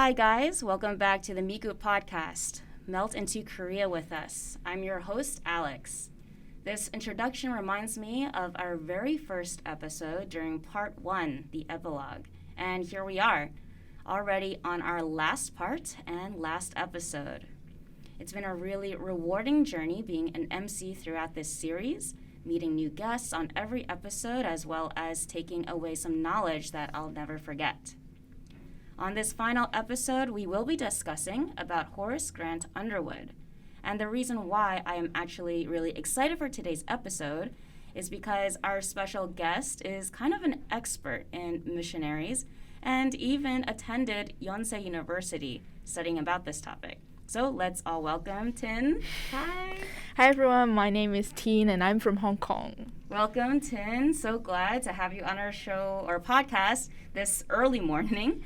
Hi guys, welcome back to the MIKU Podcast. Melt into Korea with us. I'm your host, Alex. This introduction reminds me of our very first episode during part 1, the epilogue. And here we are, already on our last part and last episode. It's been a really rewarding journey being an MC throughout this series, meeting new guests on every episode, as well as taking away some knowledge that I'll never forget. On this final episode, we will be discussing about Horace Grant Underwood. And the reason why I am actually really excited for today's episode is because our special guest is kind of an expert in missionaries and even attended Gyeongsin University studying about this topic. So let's all welcome Tin. Hi. Hi everyone, my name is Tin and I'm from Hong Kong. Welcome, Tin. So glad to have you on our show or podcast this early morning.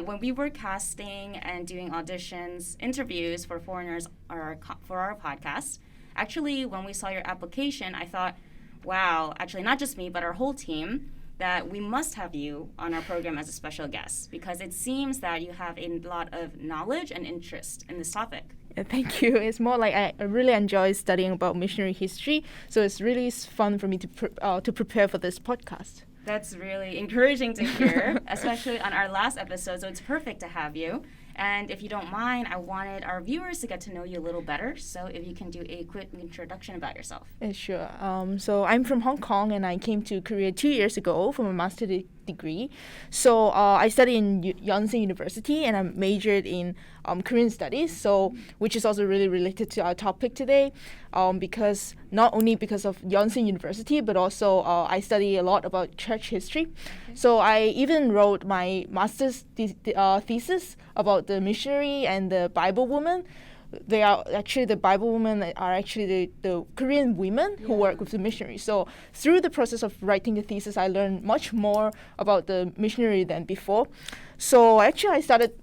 When we were casting and doing auditions, interviews for foreigners for our podcast, actually, when we saw your application, I thought, wow, actually not just me, but our whole team, that we must have you on our program as a special guest because it seems that you have a lot of knowledge and interest in this topic. Yeah, thank you. It's more like I really enjoy studying about missionary history, so it's really fun for me to prepare for this podcast. That's really encouraging to hear, especially on our last episode, so it's perfect to have you. And if you don't mind, I wanted our viewers to get to know you a little better, so if you can do a quick introduction about yourself. Sure. So I'm from Hong Kong and I came to Korea 2 years ago for my master's degree. So I studied in Gyeongsin University and I majored in Korean studies, so which is also really related to our topic today, because not only because of Gyeongsin University, but also I study a lot about church history. Okay. So I even wrote my master's thesis about the missionary and the Bible woman. They are actually the Bible women are actually the Korean women who work with the missionary. So through the process of writing the thesis, I learned much more about the missionary than before. So actually, I started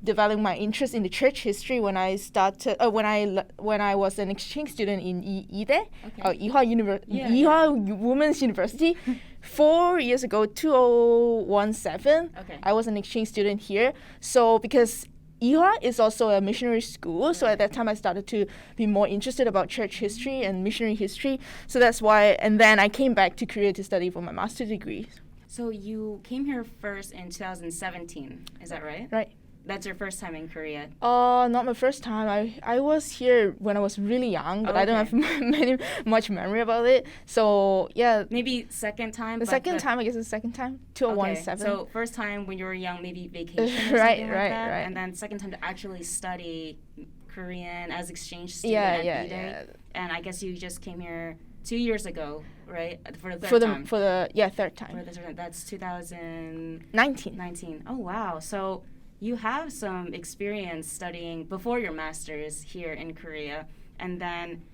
developing my interest in the church history when I started when I was an exchange student in 이대, Ewha Women's University. 4 years ago, 2017, I was an exchange student here. So because Ewha is also a missionary school, so at that time I started to be more interested about church history and missionary history. So that's why, and then I came back to Korea to study for my master's degree. So you came here first in 2017, is that right? Right. That's your first time in Korea? Not my first time. I was here when I was really young, but I don't have much memory about it. So yeah. Maybe second time? I guess the second time, 2017. Okay. So first time when you were young, maybe vacation or right. And then second time to actually study Korean as exchange student at EDE. Yeah. And I guess you just came here 2 years ago, right? For the third time. Third time. That's 2019. Oh, wow. So you have some experience studying before your master's here in Korea. And then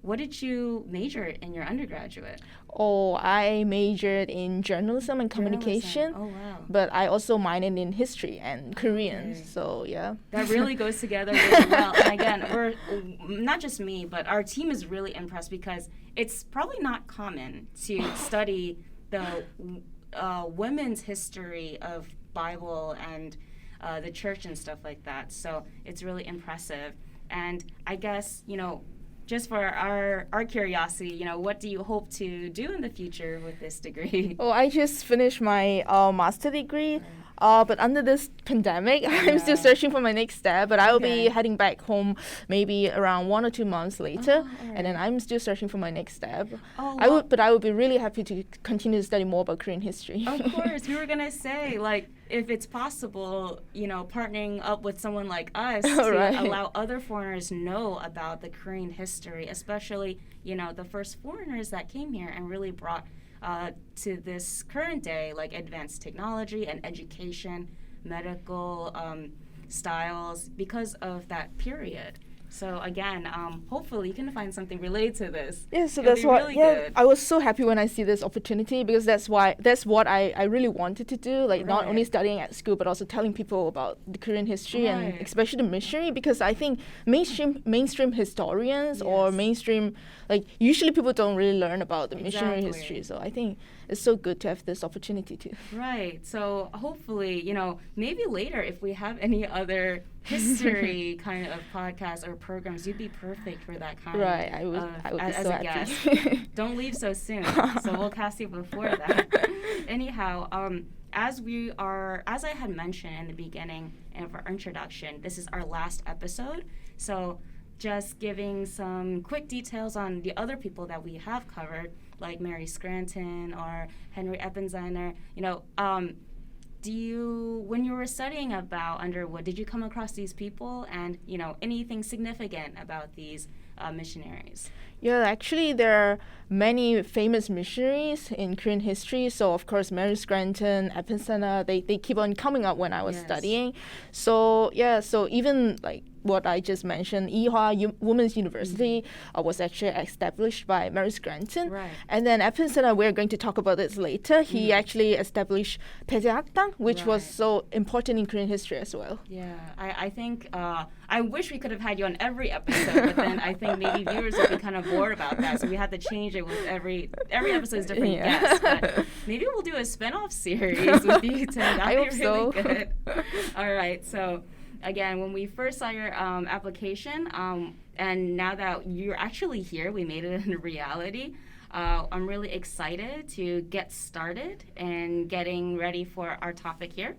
what did you major in your undergraduate? Oh, I majored in journalism and communication. Oh, wow. But I also minored in history and Korean. Okay. So, yeah. That really goes together really well. And again, we're not just me, but our team is really impressed because it's probably not common to study the women's history of Bible and the church and stuff like that. So it's really impressive. And I guess, just for our curiosity, what do you hope to do in the future with this degree? Oh, I just finished my master degree. But under this pandemic, I'm still searching for my next step. But I will be heading back home maybe around 1 or 2 months later, and then I'm still searching for my next step. I would be really happy to continue to study more about Korean history. Of course, we were gonna say if it's possible, partnering up with someone like us to allow other foreigners know about the Korean history, especially the first foreigners that came here and really brought to this current day, advanced technology and education, medical styles, because of that period. So again, hopefully you can find something related to this. Yeah, so It'll that's be what. really Yeah, good. I was so happy when I see this opportunity because that's what I really wanted to do. Like not only Right. studying at school but also telling people about the Korean history and Right. especially the missionary, because I think mainstream historians or Yes. mainstream, like usually people don't really learn about the missionary Exactly. history. So I think it's so good to have this opportunity too. Right. So hopefully, maybe later if we have any other history kind of podcasts or programs, you'd be perfect for that kind. Right, I would be as so a happy. guest. Don't leave so soon. So we'll cast you before that. Anyhow, as I had mentioned in the beginning of our introduction, this is our last episode. So just giving some quick details on the other people that we have covered, like Mary Scranton or Henry Eppenzeiner. When you were studying about Underwood, did you come across these people and, anything significant about these missionaries? Yeah, actually, there are many famous missionaries in Korean history. So, of course, Mary Scranton, Eppenzeiner, they keep on coming up when I was Yes. studying. So, yeah, so even like what I just mentioned, Ewha Women's University was actually established by Mary Scranton. Right. And then Eppenzeiner, we're going to talk about this later. He actually established Daejeakdang, which was Right. so important in Korean history as well. Yeah, I think I wish we could have had you on every episode, but then I think maybe viewers would be kind of bored about that, so we had to change it with every episode is different Yeah. guests. But maybe we'll do a spin-off series with you, Tim. That'd I be hope really so. good. All right, so again, when we first saw your application, and now that you're actually here, we made it a reality. I'm really excited to get started and getting ready for our topic here.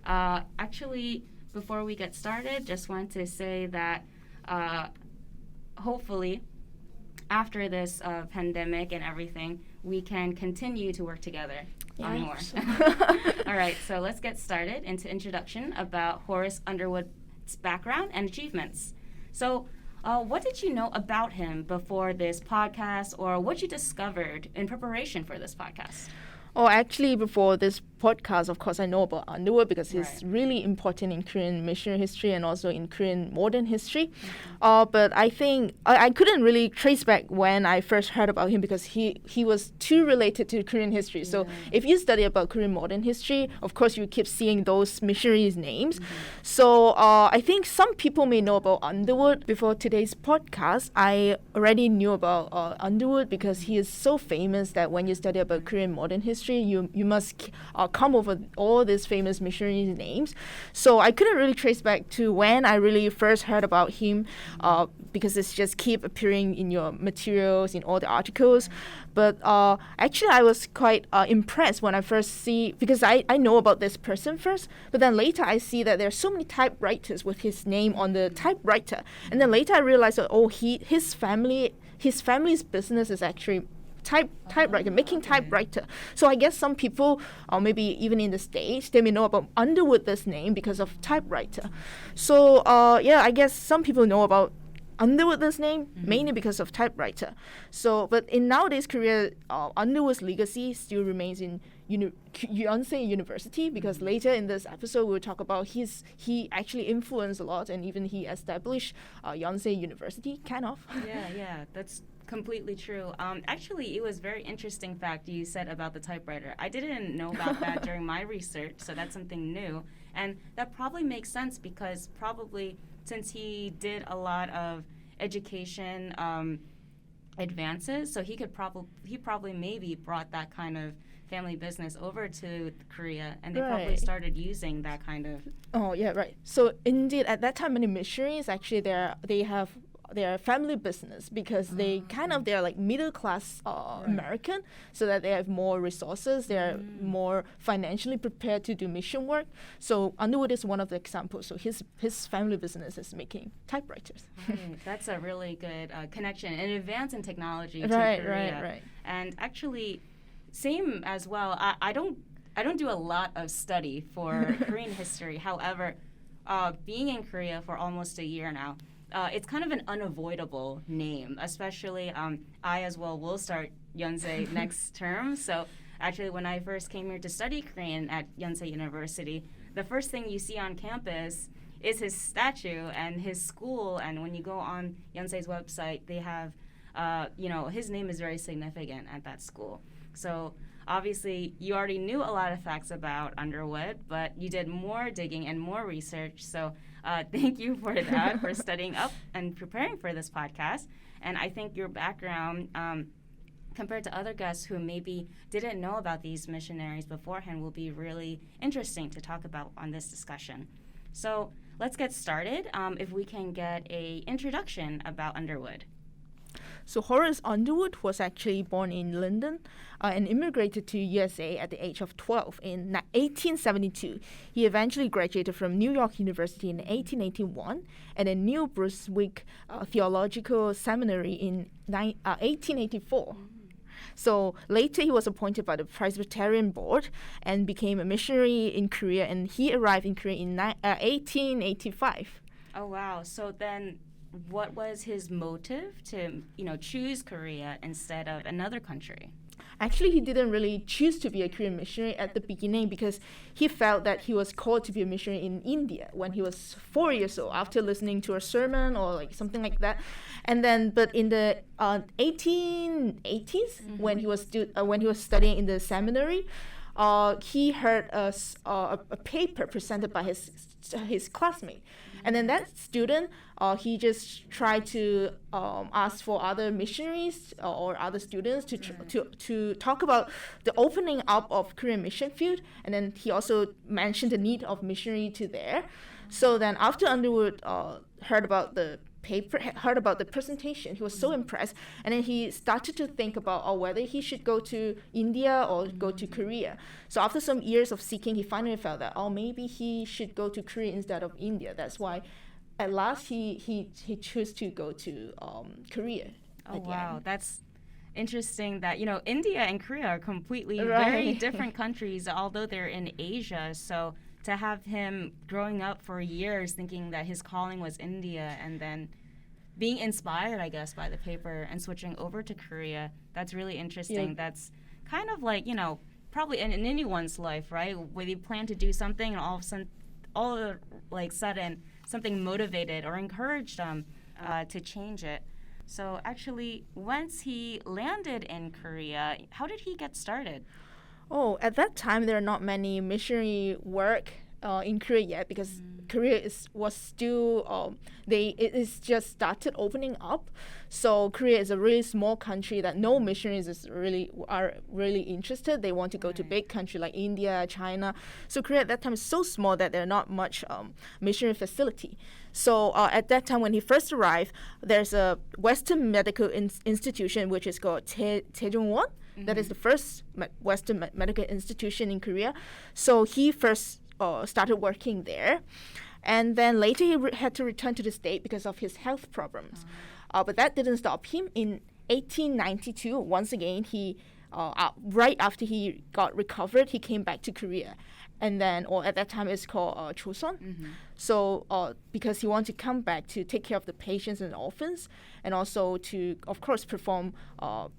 Actually, before we get started, just want to say that hopefully after this pandemic and everything, we can continue to work together Yeah, on I more. hope so. All right, so let's get started into introduction about Horace Underwood's background and achievements. So what did you know about him before this podcast, or what you discovered in preparation for this podcast? Oh, actually, before this podcast, of course, I know about Underwood because he's Right. really important in Korean missionary history and also in Korean modern history. But I think I couldn't really trace back when I first heard about him because he was too related to Korean history. So if you study about Korean modern history, of course, you keep seeing those missionaries' names. So I think some people may know about Underwood. Before today's podcast, I already knew about Underwood because he is so famous that when you study about Korean modern history, you must come over all these famous missionaries' names. So I couldn't really trace back to when I really first heard about him because it's just keep appearing in your materials, in all the articles. But actually, I was quite impressed when I first see, because I know about this person first, but then later I see that there are so many typewriters with his name on the typewriter. And then later I realized that, his family's business is actually typewriter, making typewriter. So I guess some people, or maybe even in the States, they may know about Underwood, this name, because of typewriter. So I guess some people know about Underwood, this name, mainly because of typewriter. So, but in nowadays Korea, Underwood's legacy still remains in Gyeongsin University, because later in this episode we'll talk about he actually influenced a lot, and even he established Gyeongsin University, kind of. Yeah, that's completely true. Actually, it was very interesting fact you said about the typewriter. I didn't know about that during my research, so that's something new. And that probably makes sense because probably since he did a lot of education advances, so he probably maybe brought that kind of family business over to Korea, and they probably Right. started using that kind of. Oh yeah, right. So indeed, at that time, many missionaries actually they have their family business because they're like middle class American, so that they have more resources. They're more financially prepared to do mission work. So Underwood is one of the examples. So his family business is making typewriters. Right. That's a really good connection, an advance in technology to Right. Korea. And actually, same as well. I don't do a lot of study for Korean history. However, being in Korea for almost a year now, it's kind of an unavoidable name, especially I as well will start Yonsei next term. So actually, when I first came here to study Korean at Yonsei University, the first thing you see on campus is his statue and his school. And when you go on Yonsei's website, they have, his name is very significant at that school. So obviously, you already knew a lot of facts about Underwood, but you did more digging and more research. So thank you for that, for studying up and preparing for this podcast. And I think your background, compared to other guests who maybe didn't know about these missionaries beforehand, will be really interesting to talk about on this discussion. So let's get started. If we can get an introduction about Underwood. So Horace Underwood was actually born in London and immigrated to USA at the age of 12 in 1872. He eventually graduated from New York University in 1881 and then New Brunswick Theological Seminary in 1884. So later he was appointed by the Presbyterian Board and became a missionary in Korea, and he arrived in Korea in 1885. Oh, wow. So then what was his motive to, choose Korea instead of another country? Actually, he didn't really choose to be a Korean missionary at the beginning because he felt that he was called to be a missionary in India when he was 4 years old after listening to a sermon or like something like that. And then, but in the 1880s, when he was studying in the seminary, he heard a paper presented by his classmate. And then that student, he just tried to ask for other missionaries or other students to talk about the opening up of Korean mission field. And then he also mentioned the need of missionary to there. So then after Underwood heard about the presentation, he was so impressed, and then he started to think about whether he should go to India or go to Korea. So after some years of seeking, he finally felt that maybe he should go to Korea instead of India. That's why at last he chose to go to Korea. Oh wow, that's interesting that India and Korea are completely very different countries, although they're in Asia. So to have him growing up for years thinking that his calling was India and then being inspired, I guess, by the paper and switching over to Korea, that's really interesting. Yeah. That's kind of like, probably in anyone's life, right? Where you plan to do something and all of a sudden, something motivated or encouraged them to change it. So actually, once he landed in Korea, how did he get started? Oh, at that time, there are not many missionary work in Korea yet because Korea was still it is just started opening up. So Korea is a really small country that no missionaries are really interested. They want to go to big country like India, China. So Korea at that time is so small that there are not much missionary facility. So at that time when he first arrived, there's a Western medical institution which is called Taejongwon. That is the first Western medical institution in Korea. So he first started working there. And then later he had to return to the state because of his health problems. But that didn't stop him. In 1892, once again, he right after he got recovered, he came back to Korea. And then, or at that time, it's called Choson. So because he wanted to come back to take care of the patients and orphans, and also to, of course, perform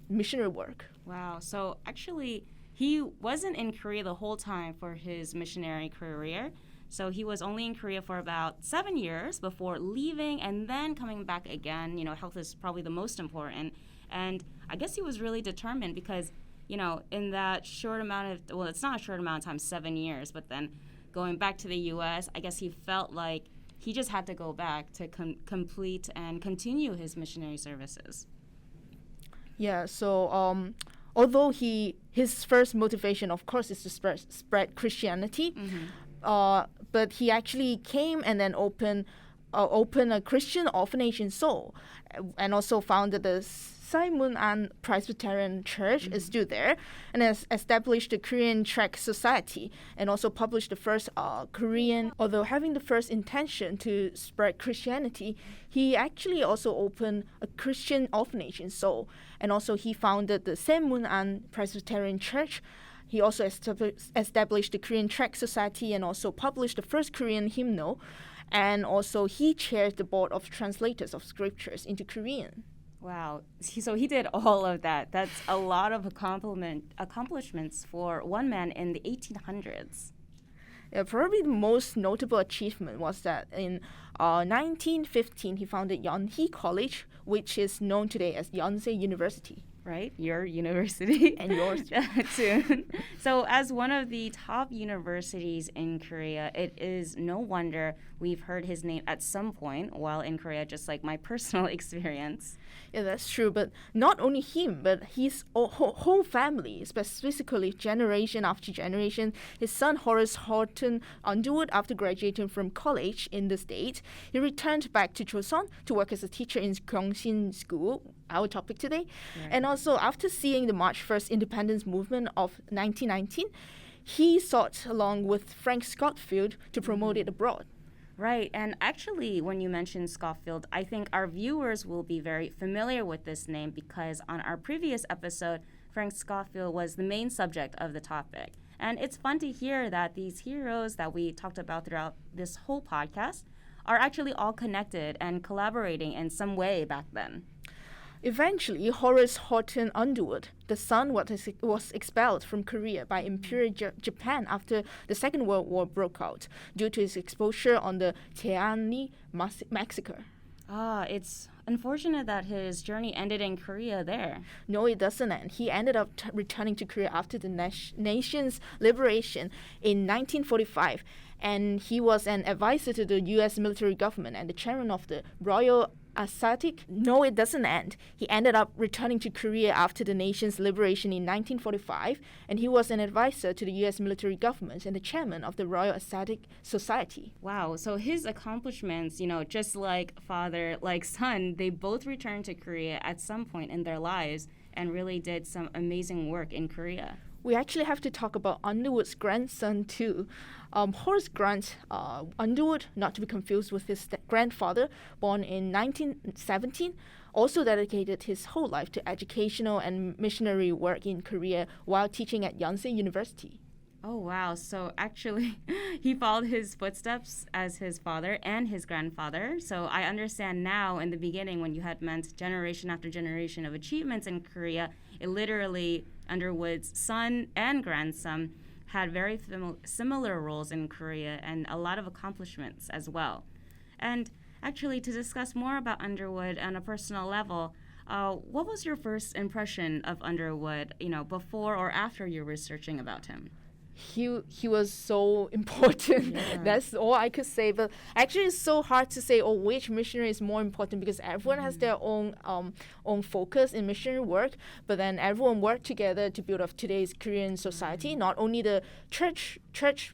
missionary work. Wow. So actually, he wasn't in Korea the whole time for his missionary career. So he was only in Korea for about 7 years before leaving and then coming back again. Health is probably the most important. And I guess he was really determined because, in that short amount of, well, it's not a short amount of time, 7 years, but then going back to the U.S., I guess he felt like he just had to go back to complete and continue his missionary services. Yeah, so although his first motivation, of course, is to spread Christianity, but he actually came and then opened a Christian orphanage in Seoul, and also founded the Saimun-an Presbyterian Church is still there, and has established the Korean Tract Society, and also published the first Korean. Although having the first intention to spread Christianity, he actually also opened a Christian orphanage in Seoul, and also he founded the Saimun-an Presbyterian Church. He also established the Korean Tract Society and also published the first Korean hymnal, and also he chaired the board of translators of scriptures into Korean. Wow. So he did all of that. That's a lot of accomplishments for one man in the 1800s. Probably the most notable achievement was that in 1915 he founded Yonsei College, which is known today as Yonsei University. Right, your university. And yours too. So as one of the top universities in Korea, it is no wonder we've heard his name at some point while in Korea, just like my personal experience. Yeah, that's true. But not only him, but his whole family, specifically generation after generation. His son Horace Horton Underwood, after graduating from college in the States, he returned back to Joseon to work as a teacher in Gyeongsin school, our topic today. Right. And also, after seeing the March 1st independence movement of 1919, he sought, along with Frank Scottfield, to promote it abroad. Right, and actually, when you mentioned Scottfield, I think our viewers will be very familiar with this name because on our previous episode, Frank Scottfield was the main subject of the topic. And it's fun to hear that these heroes that we talked about throughout this whole podcast are actually all connected and collaborating in some way back then. Eventually, Horace Horton Underwood, the son was expelled from Korea by Imperial Japan after the Second World War broke out due to his exposure on the Teani massacre. It's unfortunate that his journey ended in Korea there. No, it doesn't end. He ended up returning to Korea after the nation's liberation in 1945, and he was an advisor to the U.S. military government and the chairman of the Royal Assatic. No, it doesn't end. He ended up returning to Korea after the nation's liberation in 1945, and he was an advisor to the U.S. military government and the chairman of the Royal Assatic Society. Wow, so his accomplishments, just like father, like son, they both returned to Korea at some point in their lives and really did some amazing work in Korea. We actually have to talk about Underwood's grandson too. Horace Grant Underwood, not to be confused with his grandfather, born in 1917, also dedicated his whole life to educational and missionary work in Korea while teaching at Yonsei University. Oh, wow. So actually, he followed his footsteps as his father and his grandfather. So I understand now in the beginning when you had meant generation after generation of achievements in Korea, it literally, Underwood's son and grandson had very similar roles in Korea and a lot of accomplishments as well. And actually, to discuss more about Underwood on a personal level, what was your first impression of Underwood, before or after you were researching about him? He was so important. Yeah. That's all I could say. But actually, it's so hard to say, which missionary is more important because everyone has their own focus in missionary work. But then everyone worked together to build up today's Korean society. Not only the church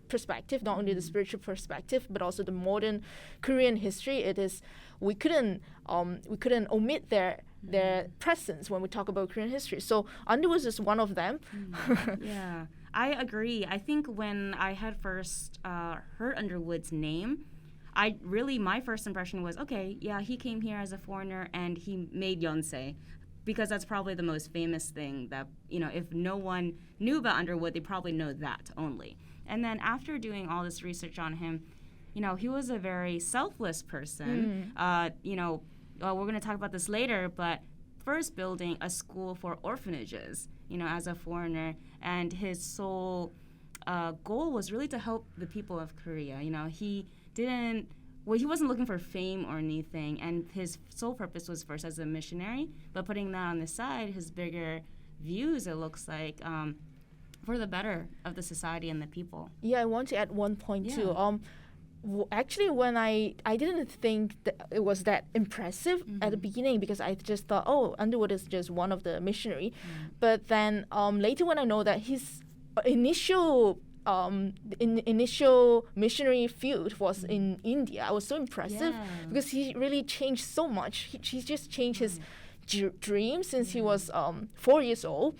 perspective, not only the spiritual perspective, but also the modern Korean history. It is we couldn't omit their presence when we talk about Korean history. So Underwood is one of them. Yeah. I agree. I think when I had first heard Underwood's name, my first impression was, okay, yeah, he came here as a foreigner and he made Yonsei, because that's probably the most famous thing that, if no one knew about Underwood, they probably know that only. And then after doing all this research on him, he was a very selfless person. We're going to talk about this later, but first building a school for orphanages, as a foreigner, and his sole goal was really to help the people of Korea. He wasn't looking for fame or anything, and his sole purpose was first as a missionary, but putting that on the side, his bigger views, it looks like, for the better of the society and the people. Yeah, I want to add one point too. Actually, when I didn't think that it was that impressive at the beginning, because I just thought, Underwood is just one of the missionary. But then later when I know that his initial missionary field was in India, I was so impressive because he really changed so much. He just changed his dream since he was 4 years old,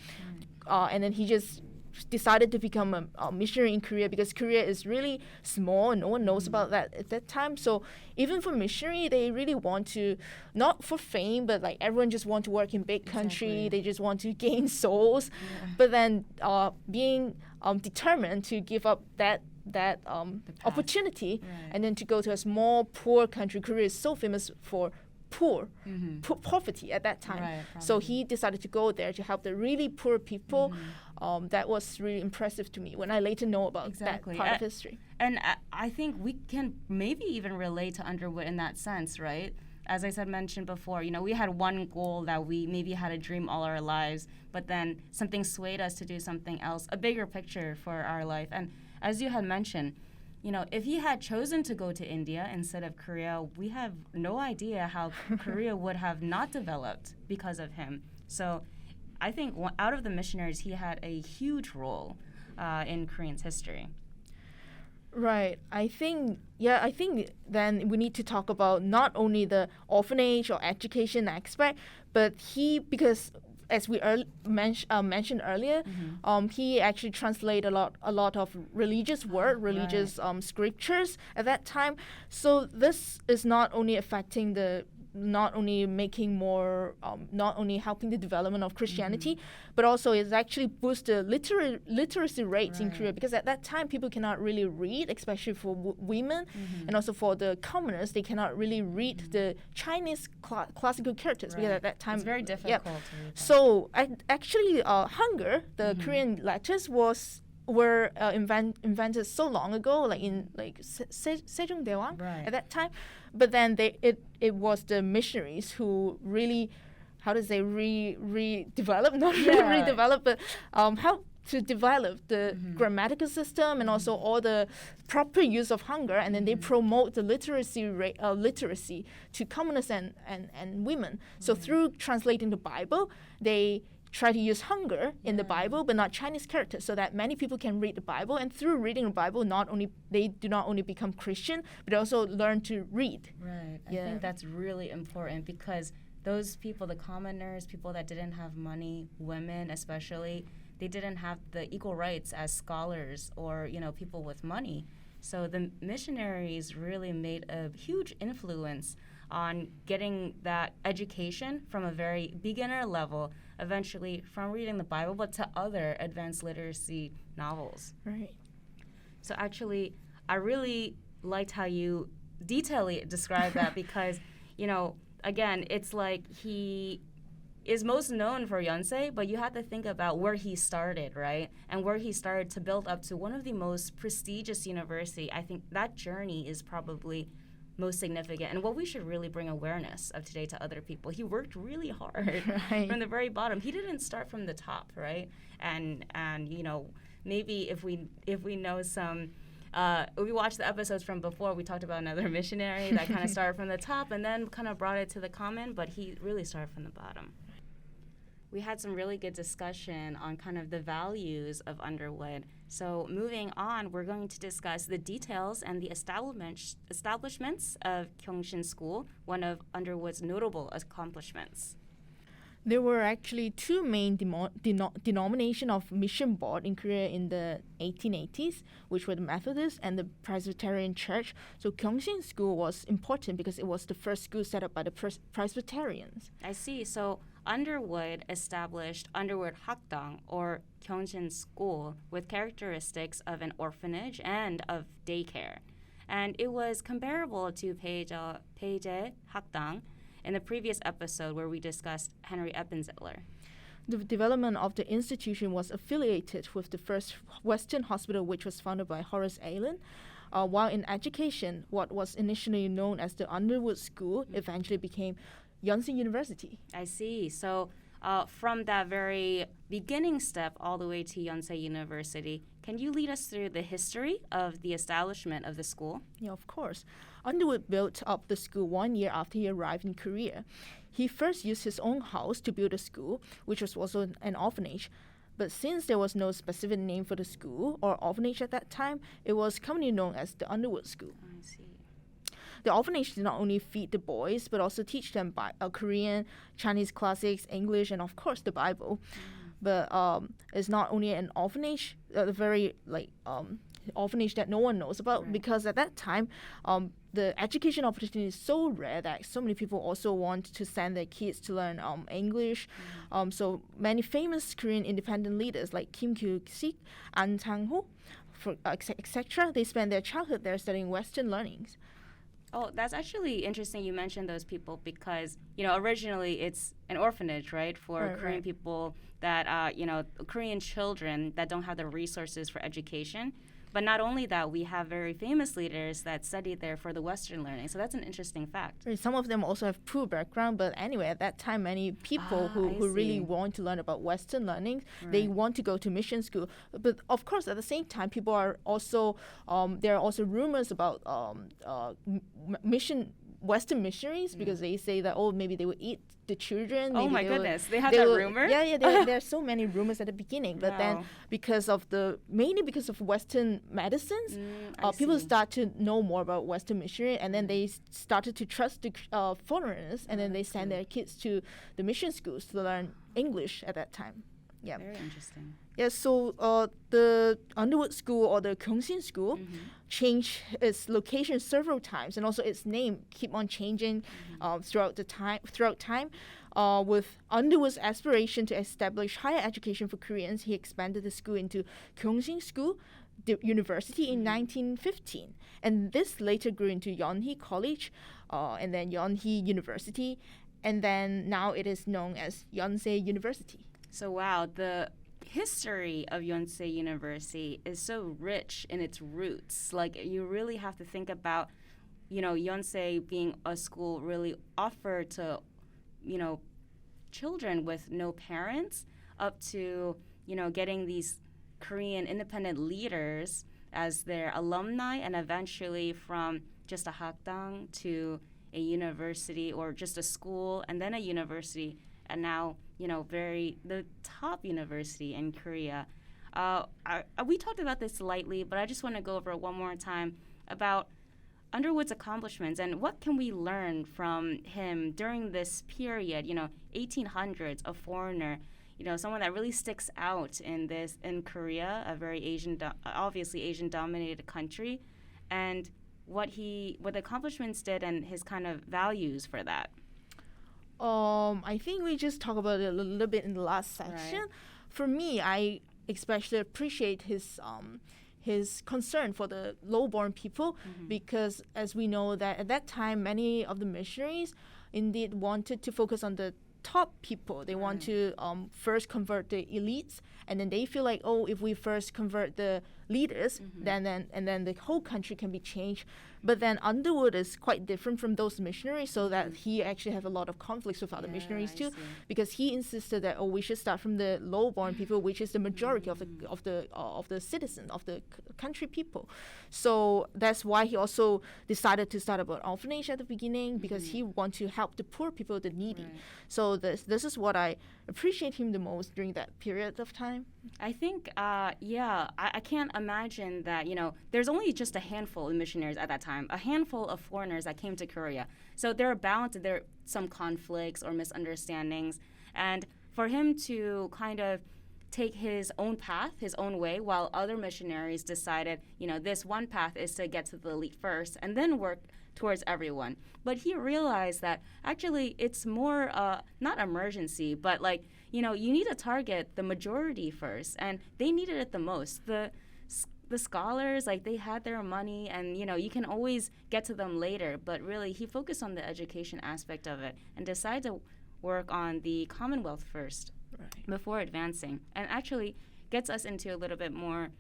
and then he just decided to become a missionary in Korea because Korea is really small and no one knows about that at that time. So even for missionary, they really want to, not for fame, but like everyone just want to work in big country. They just want to gain souls. But then being determined to give up that opportunity and then to go to a small poor country. Korea is so famous for poverty at that time. So he decided to go there to help the really poor people that was really impressive to me when I later know about Exactly. that part of history. And I think we can maybe even relate to Underwood in that sense, right? As I mentioned before, we had one goal that we maybe had a dream all our lives, but then something swayed us to do something else, a bigger picture for our life. And as you had mentioned, if he had chosen to go to India instead of Korea, we have no idea how Korea would have not developed because of him. So I think out of the missionaries, he had a huge role in Korean's history. Right. I think then we need to talk about not only the orphanage or education aspect, but because as we mentioned earlier, he actually translated a lot of religious religious scriptures at that time. So this is not only affecting not only making more, not only helping the development of Christianity, but also it's actually boost the literacy rates in Korea, because at that time people cannot really read, especially for women, and also for the commoners, they cannot really read the Chinese classical characters, because at that time it's very difficult to read them. So actually, Hangul, the Korean letters were invented so long ago, like in Sejong Daewang at that time. But then it was the missionaries who really, how to say, redeveloped, not really redeveloped, but helped to develop the grammatical system and also all the proper use of Hangul, and then they promote the literacy to commoners and women. So through translating the Bible, they try to use Hangul in the Bible, but not Chinese characters, so that many people can read the Bible. And through reading the Bible, they do not only become Christian, but also learn to read. Right. I think that's really important, because those people, the commoners, people that didn't have money, women especially, they didn't have the equal rights as scholars or people with money. So the missionaries really made a huge influence on getting that education from a very beginner level, eventually from reading the Bible, but to other advanced literacy novels. Right. So actually, I really liked how you detailedly described that, because, again, it's like he is most known for Gyeongsin, but you have to think about where he started, right? And where he started to build up to one of the most prestigious university. I think that journey is probably most significant, and what we should really bring awareness of today to other people. He worked really hard from the very bottom. He didn't start from the top, right? And maybe if we know some, if we watch the episodes from before, we talked about another missionary that kind of started from the top and then kind of brought it to the common, but he really started from the bottom. We had some really good discussion on kind of the values of Underwood. So moving on, we're going to discuss the details and the establishments of Gyeongsin School, one of Underwood's notable accomplishments. There were actually two main denominations of mission board in Korea in the 1880s, which were the Methodist and the Presbyterian Church. So Gyeongsin School was important because it was the first school set up by the Presbyterians. I see. So Underwood established Underwood Hakdang, or Gyeongsin School, with characteristics of an orphanage and of daycare. And it was comparable to Peije Hakdang in the previous episode where we discussed Henry Eppenzler. The development of the institution was affiliated with the first Western hospital, which was founded by Horace, while in education, what was initially known as the Underwood School eventually became Gyeongsin University. I see. So from that very beginning step all the way to Gyeongsin University, can you lead us through the history of the establishment of the school? Yeah, of course. Underwood built up the school 1 year after he arrived in Korea. He first used his own house to build a school, which was also an orphanage. But since there was no specific name for the school or orphanage at that time, it was commonly known as the Underwood School. I see. The orphanage did not only feed the boys, but also teach them Korean, Chinese classics, English, and of course the Bible. But it's not only an orphanage, orphanage that no one knows about, because at that time, the education opportunity is so rare that so many people also want to send their kids to learn English. So many famous Korean independent leaders like Kim Kyu-sik, An Sang-ho, etc., they spent their childhood there studying Western learnings. Oh, that's actually interesting you mentioned those people because, originally it's an orphanage, right, for Korean people that, Korean children that don't have the resources for education. But not only that, we have very famous leaders that studied there for the Western learning. So that's an interesting fact. Some of them also have poor background, but anyway, at that time, many people who really want to learn about Western learning, they want to go to mission school. But of course, at the same time, people are also there are also rumors about Western missionaries because they say that maybe they would eat the children. Oh my goodness, they had that rumor? Yeah, there are so many rumors at the beginning. But then mainly because of Western medicines, people start to know more about Western missionary, and then they started to trust the foreigners, and then they send their kids to the mission schools to learn English at that time. Yeah. Very interesting. Yeah, so the Underwood school or the Gyeongsin school changed its location several times, and also its name keep on changing throughout time. With Underwood's aspiration to establish higher education for Koreans, he expanded the school into Gyeongsin School, the university, in 1915, and this later grew into Yonhee College, and then Yonhee University, and then now it is known as Yonsei University. So wow, the history of Yonsei University is so rich in its roots. Like you really have to think about, Yonsei being a school really offered to, children with no parents up to, getting these Korean independent leaders as their alumni, and eventually from just a hakdang to a university or just a school and then a university, and now the top university in Korea. We talked about this lightly, but I just want to go over it one more time about Underwood's accomplishments and what can we learn from him during this period, 1800s, a foreigner, someone that really sticks out in Korea, a very obviously Asian-dominated country, and what the accomplishments did and his kind of values for that. I think we just talked about it a little bit in the last section. Right. For me, I especially appreciate his concern for the low-born people because, as we know, that at that time many of the missionaries indeed wanted to focus on the top people. They want to first convert the elites, and then they feel like, if we first convert the leaders, then the whole country can be changed. But then Underwood is quite different from those missionaries, so that he actually has a lot of conflicts with other missionaries too, because he insisted that we should start from the low-born people, which is the majority of the citizens of the country people. So that's why he also decided to start an orphanage at the beginning, because he wants to help the poor people, the needy. So this is what I appreciate him the most during that period of time. I think, I can't imagine that, there's only just a handful of missionaries at that time, a handful of foreigners that came to Korea. So there are some conflicts or misunderstandings. And for him to kind of take his own path, his own way, while other missionaries decided, this one path is to get to the elite first and then work towards everyone. But he realized that actually it's more not emergency, but you need to target the majority first, and they needed it the most. The scholars, they had their money, and you can always get to them later, but really he focused on the education aspect of it and decided to work on the Commonwealth first before advancing, and actually gets us into a little bit more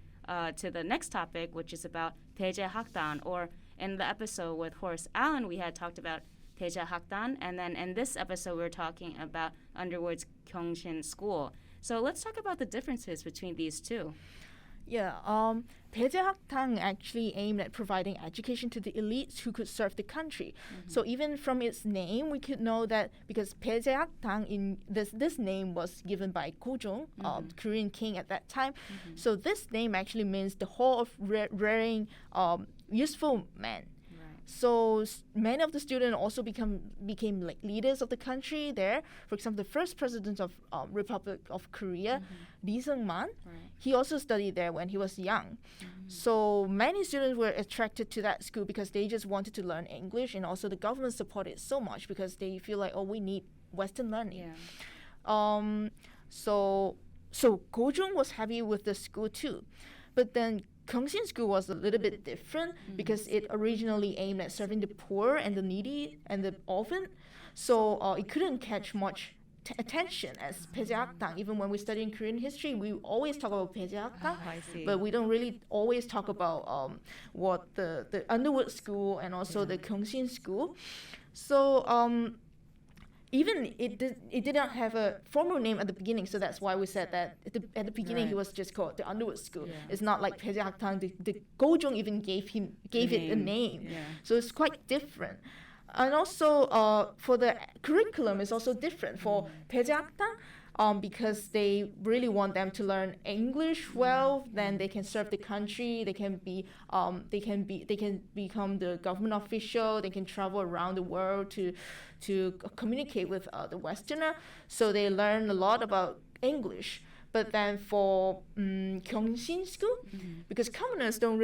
to the next topic, which is about 대제 학단, or in the episode with Horace Allen, we had talked about 대제 학단, and then in this episode, we're talking about Underwood's Gyeongsin School. So let's talk about the differences between these two. Yeah, 대제 학당 actually aimed at providing education to the elites who could serve the country. So even from its name, we could know that because 대제 학당, in this name was given by Gojong, the Korean king at that time. So this name actually means the hall of rearing useful men. So many of the students also became leaders of the country there. For example, the first president of Republic of Korea, Lee Seung-man, he also studied there when he was young. So many students were attracted to that school because they just wanted to learn English, and also the government supported it so much because they feel like, we need Western learning. So Gojong was happy with the school too. But then Gyeongsin school was a little bit different because it originally aimed at serving the poor and the needy and the orphan. So it couldn't catch much attention as Pejehaktang. Even when we study in Korean history, we always talk about Pejehaktang, but we don't really always talk about what the Underwood school and also the Gyeongsin school. So even it did not have a formal name at the beginning, so that's why we said that at the beginning he was just called the Underwood School. It's not like Pejehaktang. The Gojong even gave it a name, so it's quite different. And also for the curriculum is also different for Pejehaktang. Because they really want them to learn English well, then they can serve the country. They can become the government official. They can travel around the world to communicate with the Westerner. So they learn a lot about English. But then for Gyeongsin school, because commoners don't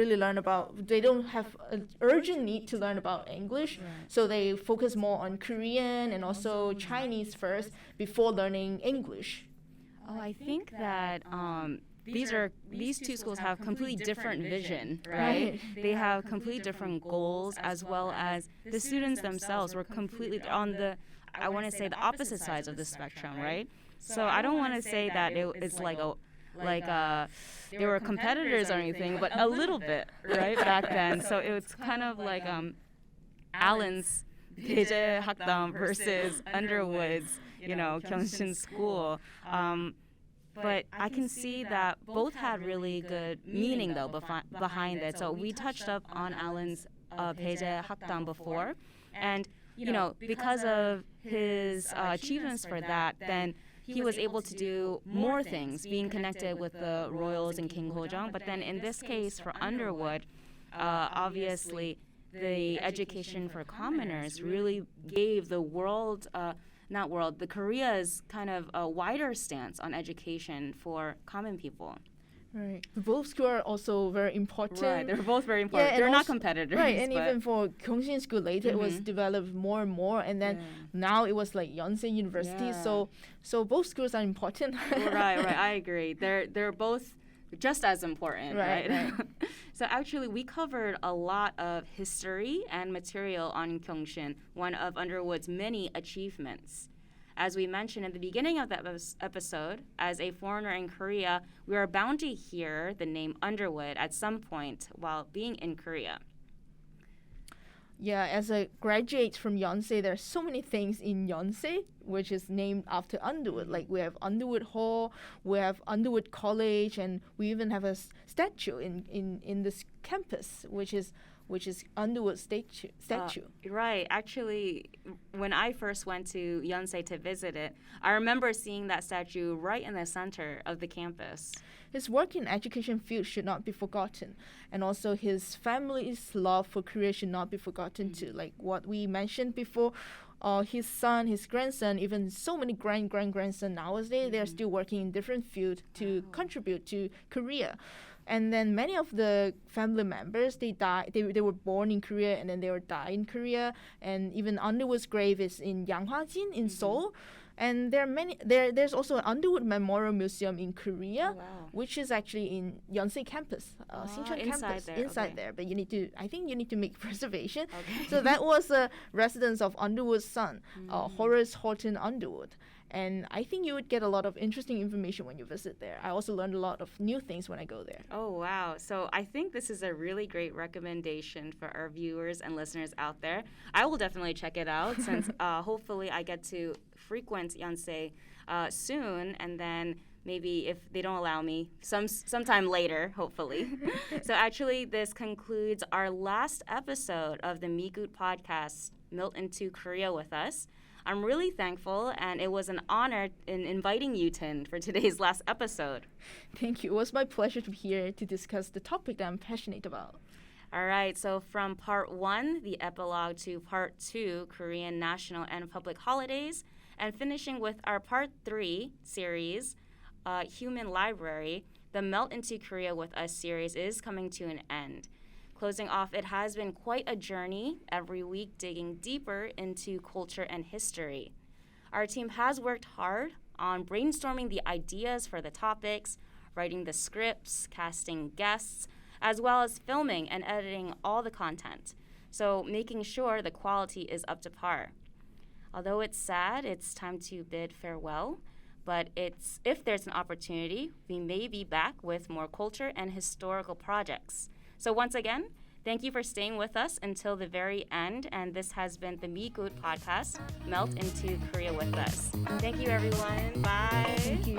have an urgent need to learn about English, so they focus more on Korean and also Chinese first before learning English. Oh, I think that these two schools have completely different vision, right? They have completely different goals, as well as the students themselves were completely on the opposite sides of the spectrum, right? So I don't want to say that it's like they were competitors or anything, but a little bit, right, back then. So it was kind of like Alan's Pejehaktang versus Underwood's, Gyeongsin school. But I can see that both had really good meaning, though, behind it. So we touched up on Alan's Pejehaktang before, and because of his achievements for that, then he was able to do more things, being connected with the royals and King Gojong. But then in this case, for Underwood, obviously the education for commoners really gave the the Korea's kind of a wider stance on education for common people. Right. Both schools are also very important. Right, they're both very important. Yeah, they're not competitors. Right, and even for Gyeongsin school later, it was developed more and more, and then now it was like Yonsei University. Yeah. So both schools are important. right. I agree. They're both just as important, right? So actually, we covered a lot of history and material on Gyeongsin, one of Underwood's many achievements. As we mentioned at the beginning of that episode, as a foreigner in Korea, we are bound to hear the name Underwood at some point while being in Korea. Yeah, as a graduate from Yonsei, there are so many things in Yonsei, which is named after Underwood. Like we have Underwood Hall, we have Underwood College, and we even have a statue in this campus, which is Underwood statue. Right. Actually, when I first went to Yonsei to visit it, I remember seeing that statue right in the center of the campus. His work in education field should not be forgotten, and also his family's love for Korea should not be forgotten too. Like what we mentioned before, his son, his grandson, even so many grandson nowadays, they're still working in different fields to contribute to Korea. And then many of the family members, they died. They were born in Korea and then they were died in Korea. And even Underwood's grave is in Yanghwajin in Seoul. And there are many. There's also an Underwood Memorial Museum in Korea, which is actually in Yonsei campus, Sinchon campus, inside there. But I think you need to make reservation. Okay. So that was a residence of Underwood's son, Horace Horton Underwood. And I think you would get a lot of interesting information when you visit there. I also learned a lot of new things when I go there. Oh, wow. So I think this is a really great recommendation for our viewers and listeners out there. I will definitely check it out since hopefully I get to frequent Yonsei soon, and then maybe if they don't allow me, sometime later, hopefully. So actually, this concludes our last episode of the MIKU Podcast, Melt into Korea with us. I'm really thankful, and it was an honor in inviting you, Tin, for today's last episode. Thank you. It was my pleasure to be here to discuss the topic that I'm passionate about. All right, so from part 1, the epilogue, to part 2, Korean national and public holidays, and finishing with our part 3 series, Human Library, the Melt into Korea with Us series is coming to an end. Closing off, it has been quite a journey, every week digging deeper into culture and history. Our team has worked hard on brainstorming the ideas for the topics, writing the scripts, casting guests, as well as filming and editing all the content, so making sure the quality is up to par. Although it's sad, it's time to bid farewell, but if there's an opportunity, we may be back with more culture and historical projects. So once again, thank you for staying with us until the very end, and this has been the MIKU Podcast, Melt into Korea with us. Thank you, everyone. Bye. Thank you.